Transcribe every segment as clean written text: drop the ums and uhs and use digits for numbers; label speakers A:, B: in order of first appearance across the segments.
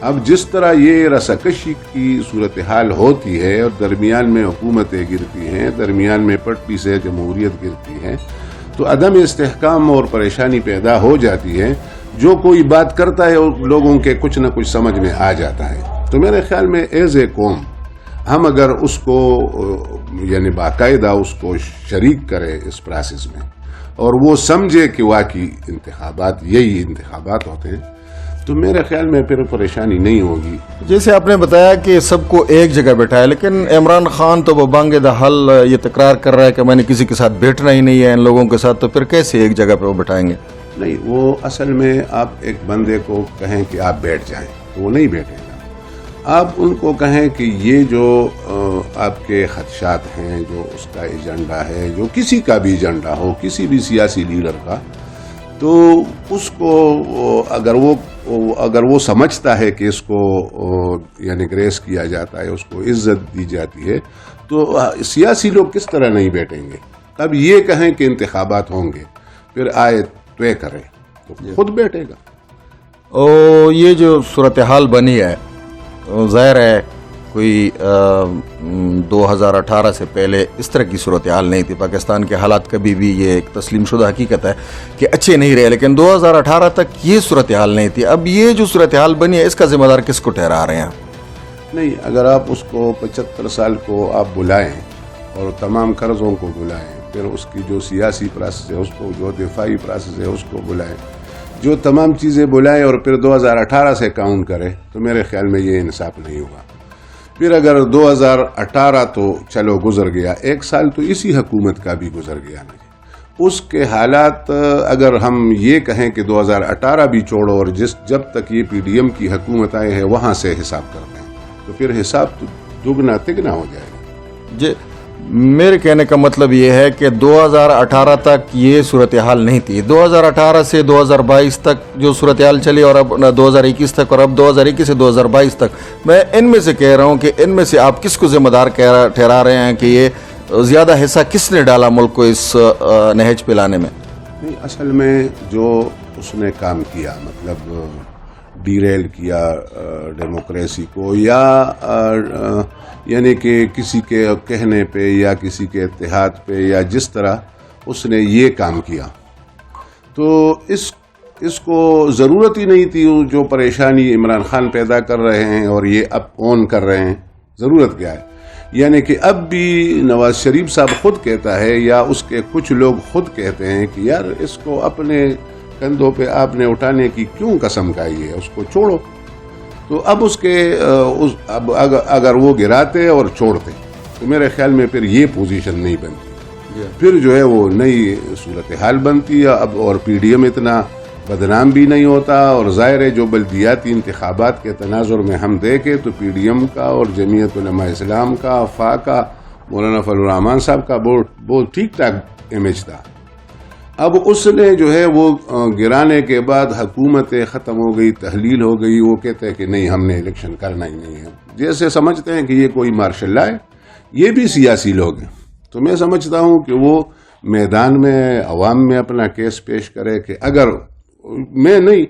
A: اب جس طرح یہ رساکشی کی صورتحال ہوتی ہے اور درمیان میں حکومتیں گرتی ہیں، درمیان میں پٹری سے جمہوریت گرتی ہے، تو عدم استحکام اور پریشانی پیدا ہو جاتی ہے. جو کوئی بات کرتا ہے لوگوں کے کچھ نہ کچھ سمجھ میں آ جاتا ہے. تو میرے خیال میں ایز اے قوم ہم اگر اس کو یعنی باقاعدہ اس کو شریک کرے اس پروسیس میں اور وہ سمجھے کہ واقعی انتخابات یہی انتخابات ہوتے ہیں، تو میرے خیال میں پھر پریشانی نہیں ہوگی.
B: جیسے آپ نے بتایا کہ سب کو ایک جگہ بیٹھا ہے، لیکن عمران خان تو ببانگ حل یہ تکرار کر رہا ہے کہ میں نے کسی کے ساتھ بیٹھنا ہی نہیں ہے ان لوگوں کے ساتھ، تو پھر کیسے ایک جگہ پہ وہ بٹھائیں گے؟
A: نہیں، وہ اصل میں آپ ایک بندے کو کہیں کہ آپ بیٹھ جائیں تو وہ نہیں بیٹھے گا. آپ ان کو کہیں کہ یہ جو آپ کے خدشات ہیں، جو اس کا ایجنڈا ہے، جو کسی کا بھی ایجنڈا ہو، کسی بھی سیاسی لیڈر کا، تو اس کو اگر وہ سمجھتا ہے کہ اس کو یعنی گریس کیا جاتا ہے، اس کو عزت دی جاتی ہے، تو سیاسی لوگ کس طرح نہیں بیٹھیں گے؟ اب یہ کہیں کہ انتخابات ہوں گے، پھر آئے طے کریں تو خود بیٹھے گا.
B: اور یہ جو صورتحال بنی ہے، ظاہر ہے کوئی 2018 سے پہلے اس طرح کی صورتحال نہیں تھی. پاکستان کے حالات کبھی بھی یہ ایک تسلیم شدہ حقیقت ہے کہ اچھے نہیں رہے، لیکن 2018 تک یہ صورتحال نہیں تھی. اب یہ جو صورتحال بنی ہے، اس کا ذمہ دار کس کو ٹھہرا رہے ہیں؟
A: نہیں، اگر آپ اس کو 75 سال کو آپ بلائیں اور تمام قرضوں کو بلائیں، پھر اس کی جو سیاسی پروسیس ہے اس کو، جو دفاعی پروسیس ہے اس کو بلائیں، جو تمام چیزیں بلائیں اور پھر 2018 سے کاؤنٹ کرے، تو میرے خیال میں یہ انصاف نہیں ہوگا. پھر اگر 2018 تو چلو گزر گیا، ایک سال تو اسی حکومت کا بھی گزر گیا نا، اس کے حالات اگر ہم یہ کہیں کہ 2018 بھی چھوڑو اور جب تک یہ پی ڈی ایم کی حکومت آئے ہیں وہاں سے حساب کرتے ہیں، تو پھر حساب تو دگنا تگنا ہو جائے گا.
B: جی، میرے کہنے کا مطلب یہ ہے کہ 2018 تک یہ صورتحال نہیں تھی. 2018 سے 2022 تک جو صورتحال چلی، اور اب 2021 تک، اور اب 2021 سے 2022 تک، میں ان میں سے کہہ رہا ہوں کہ ان میں سے آپ کس کو ذمہ دار ٹھہرا رہے ہیں کہ یہ زیادہ حصہ کس نے ڈالا ملک کو اس نہج پہ لانے میں؟
A: نہیں، اصل میں جو اس نے کام کیا، مطلب ڈیریل کیا ڈیموکریسی کو، یا یعنی کہ کسی کے کہنے پہ یا کسی کے اتحاد پہ، یا جس طرح اس نے یہ کام کیا، تو اس کو ضرورت ہی نہیں تھی. جو پریشانی عمران خان پیدا کر رہے ہیں اور یہ اب اون کر رہے ہیں، ضرورت کیا ہے؟ یعنی کہ اب بھی نواز شریف صاحب خود کہتا ہے، یا اس کے کچھ لوگ خود کہتے ہیں کہ یار اس کو اپنے کندھوں پہ آپ نے اٹھانے کی کیوں قسم کھائی ہے، اس کو چھوڑو. تو اب اب اگر وہ گراتے اور چھوڑتے تو میرے خیال میں پھر یہ پوزیشن نہیں بنتی، پھر جو ہے وہ نئی صورتحال بنتی ہے اب، اور پی ڈی ایم اتنا بدنام بھی نہیں ہوتا. اور ظاہر ہے جو بلدیاتی انتخابات کے تناظر میں ہم دیکھیں تو پی ڈی ایم کا اور جمعیت علماء اسلام کا، فا کا، مولانا فضل الرحمان صاحب کا بہت ٹھیک ٹھاک امیج تھا. اب اس نے جو ہے وہ گرانے کے بعد حکومتیں ختم ہو گئی، تحلیل ہو گئی، وہ کہتے ہیں کہ نہیں ہم نے الیکشن کرنا ہی نہیں ہے، جیسے سمجھتے ہیں کہ یہ کوئی مارشل لا ہے. یہ بھی سیاسی لوگ ہیں. تو میں سمجھتا ہوں کہ وہ میدان میں عوام میں اپنا کیس پیش کرے کہ اگر میں نہیں،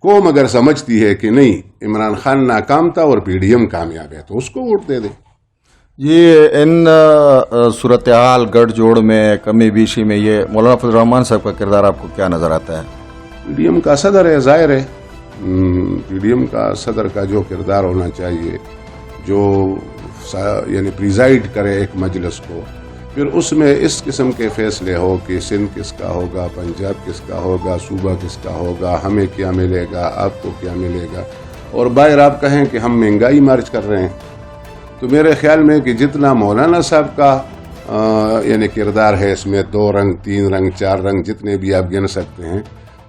A: قوم اگر سمجھتی ہے کہ نہیں عمران خان ناکام تھا اور پی ڈی ایم کامیاب ہے، تو اس کو ووٹ دے دیں.
B: یہ ان صورتحال گڑھ جوڑ میں، کمی بیشی میں، یہ مولانا فضل الرحمان صاحب کا کردار آپ کو کیا نظر آتا ہے؟
A: پی ڈی ایم کا صدر ہے، ظاہر ہے پی ڈی ایم کا صدر کا جو کردار ہونا چاہیے، جو یعنی پریزائڈ کرے ایک مجلس کو، پھر اس میں اس قسم کے فیصلے ہو کہ سندھ کس کا ہوگا، پنجاب کس کا ہوگا، صوبہ کس کا ہوگا، ہمیں کیا ملے گا، آپ کو کیا ملے گا. اور باہر آپ کہیں کہ ہم مہنگائی مارچ کر رہے ہیں، تو میرے خیال میں کہ جتنا مولانا صاحب کا یعنی کردار ہے اس میں، 2 رنگ 3 رنگ 4 رنگ جتنے بھی آپ گن سکتے ہیں،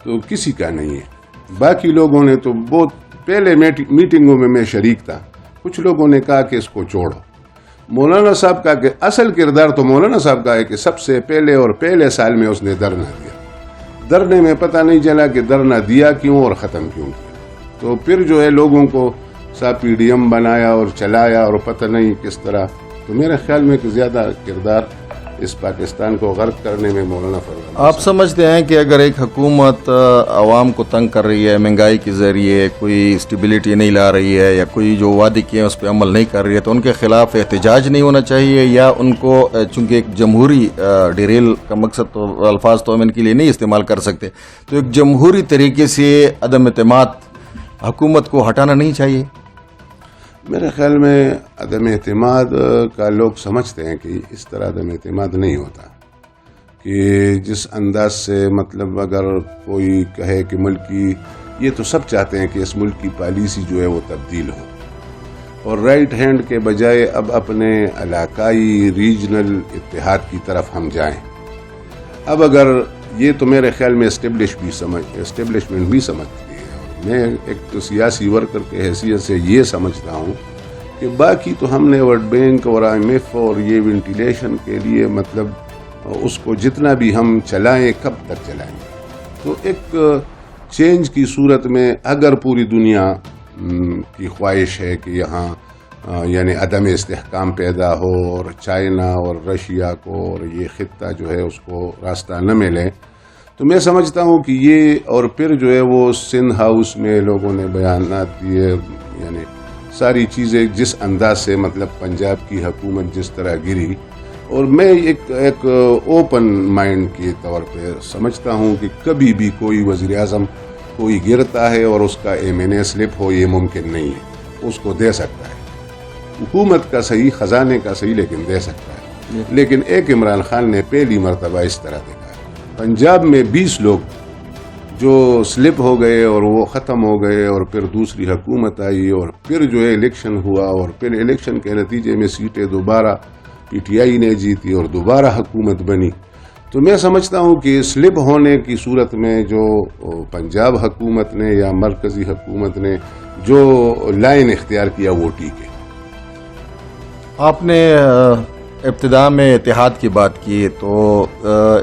A: تو کسی کا نہیں ہے. باقی لوگوں نے تو بہت پہلے میٹنگوں میں شریک تھا، کچھ لوگوں نے کہا کہ اس کو چھوڑو. مولانا صاحب کا کہ اصل کردار تو مولانا صاحب کا ہے کہ سب سے پہلے اور پہلے سال میں اس نے دھرنا دیا. دھرنے میں پتہ نہیں چلا کہ دھرنا دیا کیوں اور ختم کیوں کیا. تو پھر جو ہے لوگوں کو سب پی ڈی ایم بنایا اور چلایا اور پتہ نہیں کس طرح. تو میرے خیال میں کہ زیادہ کردار اس پاکستان کو غرق کرنے میں مولانا فضل
B: آپ سمجھتے ہیں کہ اگر ایک حکومت عوام کو تنگ کر رہی ہے مہنگائی کے ذریعے، کوئی اسٹیبلٹی نہیں لا رہی ہے، یا کوئی جو وعدے کیے ہیں اس پہ عمل نہیں کر رہی ہے، تو ان کے خلاف احتجاج نہیں ہونا چاہیے؟ یا ان کو چونکہ ایک جمہوری ڈیریل کا مقصد تو الفاظ تو ہم ان کے لیے نہیں استعمال کر سکتے، تو ایک جمہوری طریقے سے عدم اعتماد حکومت کو ہٹانا نہیں چاہیے؟
A: میرے خیال میں عدم اعتماد کا لوگ سمجھتے ہیں کہ اس طرح عدم اعتماد نہیں ہوتا، کہ جس انداز سے مطلب اگر کوئی کہے کہ ملکی، یہ تو سب چاہتے ہیں کہ اس ملک کی پالیسی جو ہے وہ تبدیل ہو، اور رائٹ ہینڈ کے بجائے اب اپنے علاقائی ریجنل اتحاد کی طرف ہم جائیں۔ اب اگر یہ تو میرے خیال میں اسٹیبلشمنٹ بھی سمجھتی ہے، میں ایک سیاسی ورکر کے حیثیت سے یہ سمجھتا ہوں کہ باقی تو ہم نے ورلڈ بینک اور IMF اور یہ وینٹیلیشن کے لیے مطلب اس کو جتنا بھی ہم چلائیں کب تک چلائیں گے؟ تو ایک چینج کی صورت میں اگر پوری دنیا کی خواہش ہے کہ یہاں یعنی عدم استحکام پیدا ہو اور چائنا اور رشیا کو اور یہ خطہ جو ہے اس کو راستہ نہ ملے، تو میں سمجھتا ہوں کہ یہ، اور پھر جو ہے وہ سندھ ہاؤس میں لوگوں نے بیانات دیے، یعنی ساری چیزیں جس انداز سے مطلب پنجاب کی حکومت جس طرح گری، اور میں ایک اوپن مائنڈ کے طور پہ سمجھتا ہوں کہ کبھی بھی کوئی وزیر اعظم کوئی گرتا ہے اور اس کا M&A سلپ ہو، یہ ممکن نہیں ہے، اس کو دے سکتا ہے حکومت کا صحیح، خزانے کا صحیح، لیکن دے سکتا ہے۔ لیکن ایک عمران خان نے پہلی مرتبہ اس طرح دیکھا ہے، پنجاب میں 20 لوگ جو سلپ ہو گئے اور وہ ختم ہو گئے، اور پھر دوسری حکومت آئی، اور پھر جو ہے الیکشن ہوا، اور پھر الیکشن کے نتیجے میں سیٹیں دوبارہ PTI نے جیتی اور دوبارہ حکومت بنی۔ تو میں سمجھتا ہوں کہ سلپ ہونے کی صورت میں جو پنجاب حکومت نے یا مرکزی حکومت نے جو لائن اختیار کیا وہ ٹھیک ہے۔
B: آپ نے ابتدا میں اتحاد کی بات کی، تو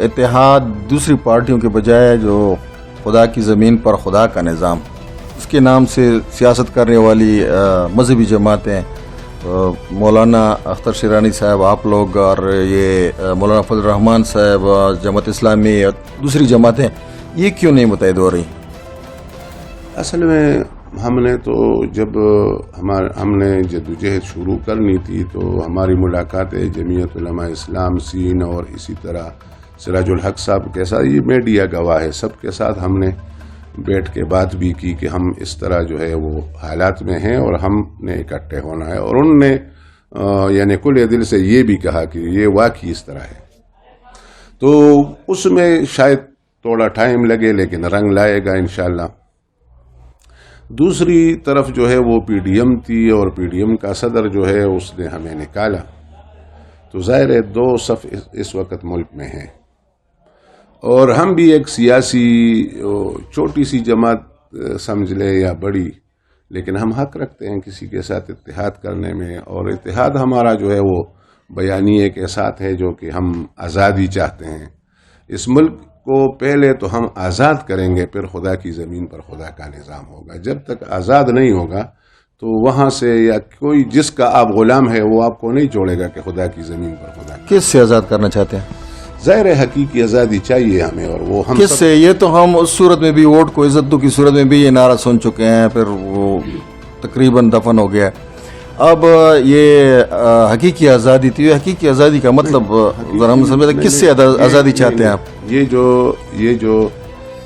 B: اتحاد دوسری پارٹیوں کے بجائے جو خدا کی زمین پر خدا کا نظام، اس کے نام سے سیاست کرنے والی مذہبی جماعتیں، مولانا اختر شیرانی صاحب، آپ لوگ، اور یہ مولانا فضل الرحمان صاحب، جماعت اسلامی اور دوسری جماعتیں، یہ کیوں نہیں متحد ہو رہی؟
A: اصل میں ہم نے تو جب ہم نے جدوجہد شروع کرنی تھی تو ہماری ملاقاتیں جمعیت علماء اسلام سین اور اسی طرح سراج الحق صاحب کے ساتھ، یہ میڈیا گواہ ہے، سب کے ساتھ ہم نے بیٹھ کے بات بھی کی کہ ہم اس طرح جو ہے وہ حالات میں ہیں اور ہم نے اکٹھے ہونا ہے، اور ان نے یعنی کل دل سے یہ بھی کہا کہ یہ واقعی اس طرح ہے۔ تو اس میں شاید تھوڑا ٹائم لگے لیکن رنگ لائے گا انشاءاللہ۔ دوسری طرف جو ہے وہ PDM تھی، اور PDM کا صدر جو ہے اس نے ہمیں نکالا، تو ظاہر ہے 2 صف اس وقت ملک میں ہیں، اور ہم بھی ایک سیاسی چھوٹی سی جماعت سمجھ لے یا بڑی، لیکن ہم حق رکھتے ہیں کسی کے ساتھ اتحاد کرنے میں، اور اتحاد ہمارا جو ہے وہ بیانیے کے ساتھ ہے، جو کہ ہم آزادی چاہتے ہیں اس ملک کو۔ پہلے تو ہم آزاد کریں گے، پھر خدا کی زمین پر خدا کا نظام ہوگا۔ جب تک آزاد نہیں ہوگا تو وہاں سے یا کوئی جس کا آپ غلام ہے وہ آپ کو نہیں چھوڑے گا کہ خدا کی زمین پر خدا کی۔
B: کس سے آزاد کرنا چاہتے ہیں؟
A: ظاہر حقیقی آزادی چاہیے ہمیں، اور وہ ہم
B: کس سے؟ یہ تو ہم اس صورت میں بھی ووٹ کو عزت دو کی صورت میں بھی یہ نعرہ سن چکے ہیں، پھر وہ تقریباً دفن ہو گیا۔ اب یہ حقیقی آزادی تھی، حقیقی آزادی کا مطلب ذرا ہم سمجھتے کس سے آزادی چاہتے ہیں آپ؟
A: یہ جو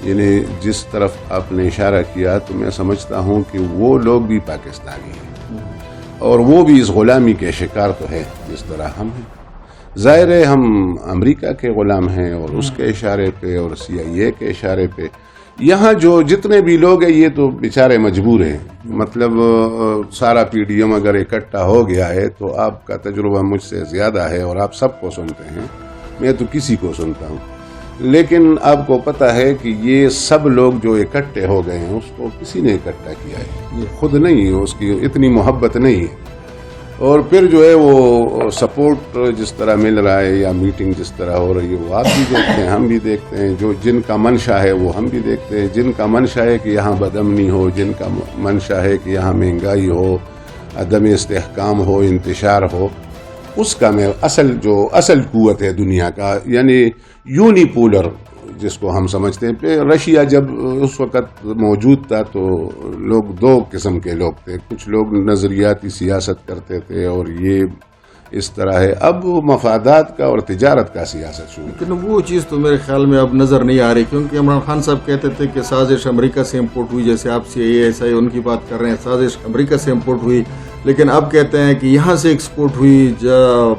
A: یعنی جس طرف آپ نے اشارہ کیا، تو میں سمجھتا ہوں کہ وہ لوگ بھی پاکستانی ہیں، اور وہ بھی اس غلامی کے شکار تو ہے جس طرح ہم ہیں۔ ظاہر ہے ہم امریکہ کے غلام ہیں، اور اس کے اشارے پہ اور CIA کے اشارے پہ یہاں جو جتنے بھی لوگ ہیں یہ تو بیچارے مجبور ہیں۔ مطلب سارا PDM اگر اکٹھا ہو گیا ہے تو آپ کا تجربہ مجھ سے زیادہ ہے، اور آپ سب کو سنتے ہیں، میں تو کسی کو سنتا ہوں، لیکن آپ کو پتہ ہے کہ یہ سب لوگ جو اکٹھے ہو گئے ہیں اس کو کسی نے اکٹھا کیا ہے، یہ خود نہیں، اس کی اتنی محبت نہیں ہے، اور پھر جو ہے وہ سپورٹ جس طرح مل رہا ہے یا میٹنگ جس طرح ہو رہی ہے وہ آپ بھی دیکھتے ہیں، ہم بھی دیکھتے ہیں، جو جن کا منشا ہے وہ ہم بھی دیکھتے ہیں، جن کا منشا ہے کہ یہاں بدامنی ہو، جن کا منشا ہے کہ یہاں مہنگائی ہو، عدم استحکام ہو، انتشار ہو، اس کا میں اصل قوت ہے دنیا کا، یعنی یونیپولر جس کو ہم سمجھتے ہیں. رشیا جب اس وقت موجود تھا تو لوگ دو قسم کے لوگ تھے، کچھ لوگ نظریاتی سیاست کرتے تھے اور یہ اس طرح ہے. اب مفادات کا اور تجارت کا سیاست شروع.
B: لیکن وہ چیز تو میرے خیال میں اب نظر نہیں آ رہی، کیونکہ عمران خان صاحب کہتے تھے کہ سازش امریکہ سے امپورٹ ہوئی، جیسے آپ CIA ان کی بات کر رہے ہیں، سازش امریکہ سے امپورٹ ہوئی، لیکن اب کہتے ہیں کہ یہاں سے ایکسپورٹ ہوئی،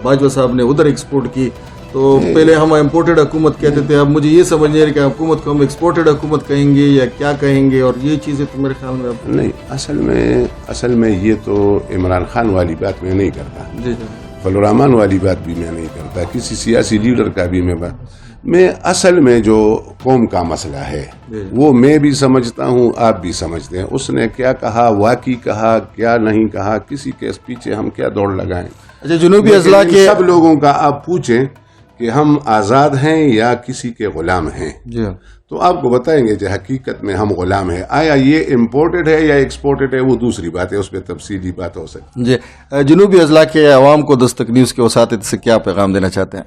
B: باجوہ صاحب نے ادھر ایکسپورٹ کی. تو پہلے ہم امپورٹڈ حکومت کہتے تھے، اب مجھے یہ سمجھ نہیں کہ حکومت کو ہم ایکسپورٹڈ حکومت کہیں گے یا کیا کہیں گے، اور یہ چیزیں تو میرے خیال میں اب
A: نہیں. اصل میں یہ تو عمران خان والی بات میں نہیں کرتا،
B: جی
A: فضل الرحمان والی بات بھی میں نہیں کرتا، کسی سیاسی لیڈر کا بھی میں اصل میں جو قوم کا مسئلہ ہے وہ میں بھی سمجھتا ہوں، آپ بھی سمجھتے ہیں. اس نے کیا کہا، واقعی کہا، کیا نہیں کہا، کسی کے پیچھے ہم کیا دوڑ لگائیں.
B: اچھا، جنوبی اضلاع کے
A: سب لوگوں کا آپ پوچھیں کہ ہم آزاد ہیں یا کسی کے غلام ہیں،
B: جی
A: تو آپ کو بتائیں گے کہ حقیقت میں ہم غلام ہیں. آیا یہ امپورٹڈ ہے یا ایکسپورٹڈ ہے وہ دوسری بات ہے، اس پہ تفصیلی بات ہو سکتی.
B: جی، جنوبی اضلاع کے عوام کو دستک نیوز کے وساطت سے کیا پیغام دینا چاہتے ہیں؟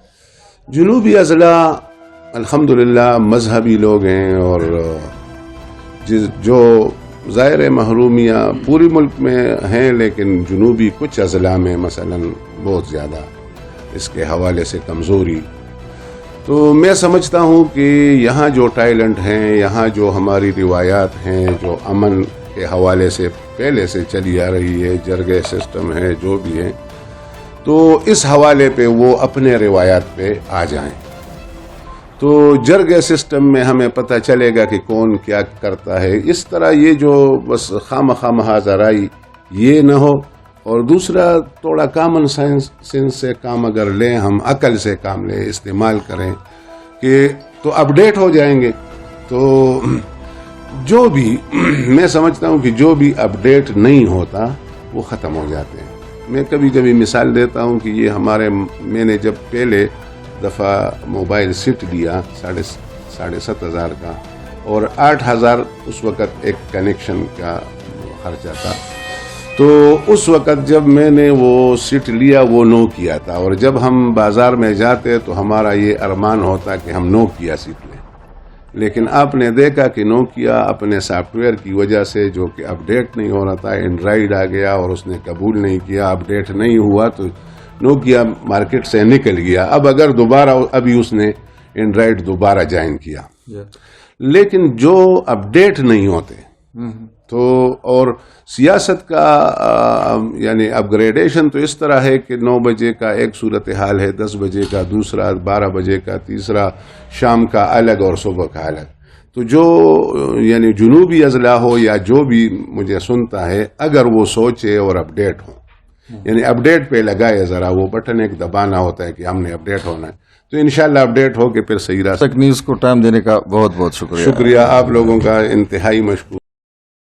A: جنوبی اضلاع الحمدللہ مذہبی لوگ ہیں، اور جو ظاہر محرومیاں پوری ملک میں ہیں، لیکن جنوبی کچھ اضلاع میں مثلا بہت زیادہ اس کے حوالے سے کمزوری. تو میں سمجھتا ہوں کہ یہاں جو ٹیلنٹ ہیں، یہاں جو ہماری روایات ہیں، جو امن کے حوالے سے پہلے سے چلی آ رہی ہے، جرگے سسٹم ہے، جو بھی ہے، تو اس حوالے پہ وہ اپنے روایات پہ آ جائیں. تو جرگے سسٹم میں ہمیں پتہ چلے گا کہ کون کیا کرتا ہے. اس طرح یہ جو بس خواہ محاذرائی یہ نہ ہو. اور دوسرا تھوڑا کامن سینس سے کام اگر لیں، ہم عقل سے کام لیں، استعمال کریں کہ تو اپڈیٹ ہو جائیں گے. تو جو بھی میں سمجھتا ہوں کہ جو بھی اپڈیٹ نہیں ہوتا وہ ختم ہو جاتے ہیں. میں کبھی کبھی مثال دیتا ہوں کہ یہ میں نے جب پہلے دفعہ موبائل سیٹ لیا 7,500 کا، اور 8,000 اس وقت ایک کنیکشن کا خرچہ تھا. تو اس وقت جب میں نے وہ سیٹ لیا وہ نوکیا تھا، اور جب ہم بازار میں جاتے تو ہمارا یہ ارمان ہوتا کہ ہم نوکیا سیٹ لیں. لیکن آپ نے دیکھا کہ نوکیا اپنے سافٹ ویئر کی وجہ سے جو کہ اپڈیٹ نہیں ہو رہا تھا، اینڈرائیڈ آ گیا اور اس نے قبول نہیں کیا، اپڈیٹ نہیں ہوا تو نوکیا مارکیٹ سے نکل گیا. اب اگر دوبارہ ابھی اس نے اینڈرائیڈ دوبارہ جوائن کیا، لیکن جو اپڈیٹ نہیں ہوتے تو، اور سیاست کا یعنی اپ گریڈیشن تو اس طرح ہے کہ 9 بجے کا ایک صورتحال ہے، 10 بجے کا دوسرا، 12 بجے کا تیسرا، شام کا الگ اور صبح کا الگ. تو جو یعنی جنوبی اضلاع ہو یا جو بھی مجھے سنتا ہے، اگر وہ سوچے اور اپڈیٹ ہو، یعنی اپڈیٹ پہ لگائے، ذرا وہ بٹن ایک دبانا ہوتا ہے کہ ہم نے اپڈیٹ ہونا ہے، تو انشاءاللہ اپڈیٹ ہو کے پھر صحیح راستہ.
B: نیوز کو ٹائم دینے کا بہت بہت شکریہ.
A: شکریہ آپ لوگوں کا، انتہائی مشکور.